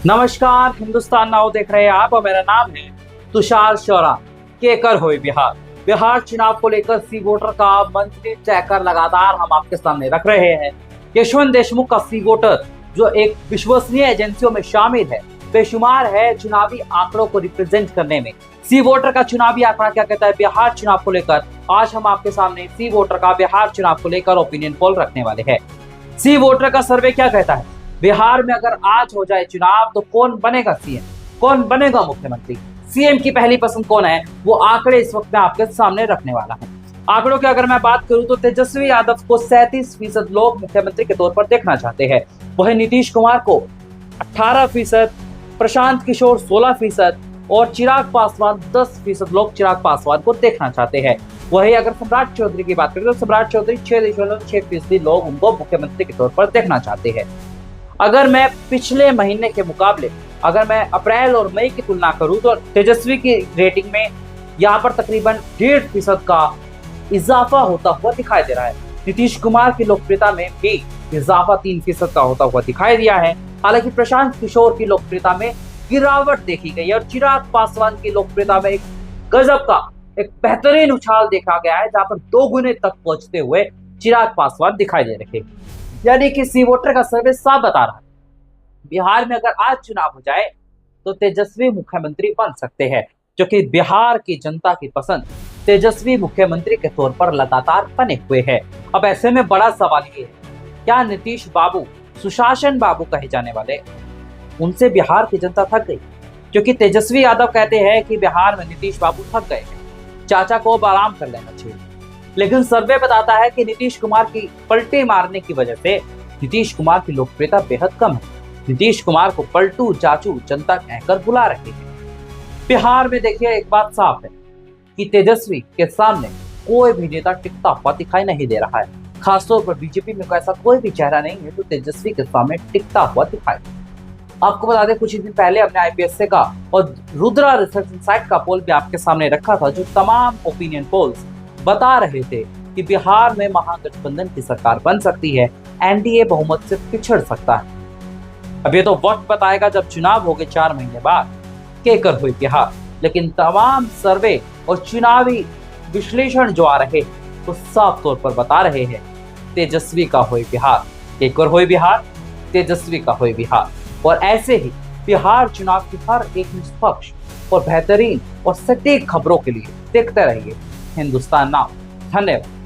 नमस्कार, हिंदुस्तान नाउ देख रहे हैं आप और मेरा नाम है तुषार शौरा। केकर हुए बिहार बिहार चुनाव को लेकर सी वोटर का मंथली ट्रैकर लगातार हम आपके सामने रख रहे हैं। यशवंत देशमुख का सी वोटर जो एक विश्वसनीय एजेंसियों में शामिल है, बेशुमार है चुनावी आंकड़ों को रिप्रेजेंट करने में। सी वोटर का चुनावी आंकड़ा क्या कहता है बिहार चुनाव को लेकर, आज हम आपके सामने सी वोटर का बिहार चुनाव को लेकर ओपिनियन पोल रखने वाले हैं। सी वोटर का सर्वे क्या कहता है, बिहार में अगर आज हो जाए चुनाव तो कौन बनेगा सीएम, कौन बनेगा मुख्यमंत्री, सीएम की पहली पसंद कौन है, वो आंकड़े इस वक्त मैं आपके सामने रखने वाला हूं। आंकड़ों की अगर मैं बात करूं तो तेजस्वी यादव को 37% लोग मुख्यमंत्री के तौर पर देखना चाहते हैं। वहीं नीतीश कुमार को 18%, प्रशांत किशोर 16% और चिराग पासवान 10% लोग चिराग पासवान को देखना चाहते हैं। वही अगर सम्राट चौधरी की बात करें तो सम्राट चौधरी 6.6% लोग उनको मुख्यमंत्री के तौर पर देखना चाहते हैं। अगर मैं पिछले महीने के मुकाबले अगर मैं अप्रैल और मई की तुलना करूं तो तेजस्वी की रेटिंग में यहाँ पर तकरीबन 1.5% का इजाफा होता हुआ दिखाई दे रहा है। नीतीश कुमार की लोकप्रियता में भी इजाफा 3% का होता हुआ दिखाई दिया है। हालांकि प्रशांत किशोर की लोकप्रियता में गिरावट देखी गई और चिराग पासवान की लोकप्रियता में एक गजब का एक बेहतरीन उछाल देखा गया है, जहां पर 2 गुने तक पहुंचते हुए चिराग पासवान दिखाई दे रहे हैं। यानी कि सी वोटर का सर्वे साफ बता रहा है बिहार में अगर आज चुनाव हो जाए तो तेजस्वी मुख्यमंत्री बन सकते हैं, जो कि बिहार की जनता की पसंद तेजस्वी मुख्यमंत्री के तौर पर लगातार बने हुए है। अब ऐसे में बड़ा सवाल ये है, क्या नीतीश बाबू, सुशासन बाबू कहे जाने वाले, उनसे बिहार की जनता थक गई? क्योंकि तेजस्वी यादव कहते हैं कि बिहार में नीतीश बाबू थक गए हैं, चाचा को अब आराम कर लेना चाहिए। लेकिन सर्वे बताता है कि नीतीश कुमार की पलटे मारने की वजह से नीतीश कुमार की लोकप्रियता बेहद कम है। नीतीश कुमार को पलटू चाचू जनता कहकर बुला रहे हैं। बिहार में देखिए एक बात साफ है कि तेजस्वी के सामने कोई भी नेता टिकता हुआ दिखाई नहीं दे रहा है। खासतौर पर बीजेपी में ऐसा कोई भी चेहरा नहीं है जो तेजस्वी के सामने टिकता हुआ दिखाई। आपको बता दें, कुछ दिन पहले अपने आईपीएससी का और रुद्रा रिसर्च इनसाइट का पोल भी आपके सामने रखा था, जो तमाम ओपिनियन पोल्स बता रहे थे कि बिहार में महागठबंधन की सरकार बन सकती है, एनडीए बहुमत से पिछड़ सकता है। अब ये तो वक्त बताएगा जब चुनाव हो गए 4 महीने बाद केकर हुई बिहार। लेकिन तमाम सर्वे और चुनावी विश्लेषण जो आ रहे तो साफ तौर पर बता रहे हैं तेजस्वी का हुई बिहार, केकर हुई बिहार, तेजस्वी का हुई बिहार। और ऐसे ही बिहार चुनाव की हर एक निष्पक्ष और बेहतरीन और सटीक खबरों के लिए देखते रहिए हिंदुस्तान नाउ। धन्यवाद।